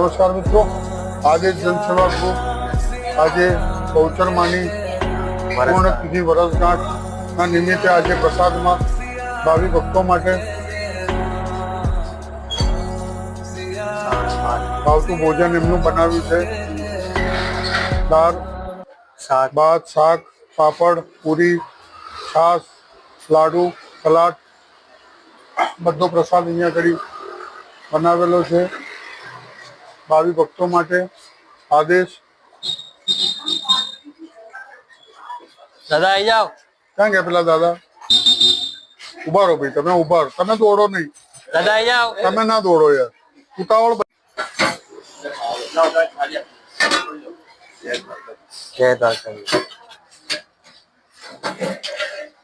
નમસ્કાર મિત્રો, આજે જનસેવા ગ્રુપ આજે બહુચર માની પૂર્ણ તિથિ વર્ષગાંઠના નિમિત્તે આજે પ્રસાદમાં ભાવિ ભક્તો માટે ભાવતું ભોજન એમનું બનાવ્યું છે. દાળ, ભાત, શાક, પાપડ, પૂરી, છાશ, લાડુ, સલાડ બધો પ્રસાદ અહીંયા કરી બનાવેલો છે. ભાવિ ભક્તો માટે આદેશ. દાદા આવી જાઓ. ક્યાં ગયા પેલા દાદા? ઉભા રહો ભાઈ, તમે ઉભા રહો, તમે દોડો નહીં. દાદા આવી જાઓ. તમે ના દોડો યાર, ઉતાવળ. જય દ્વારકા.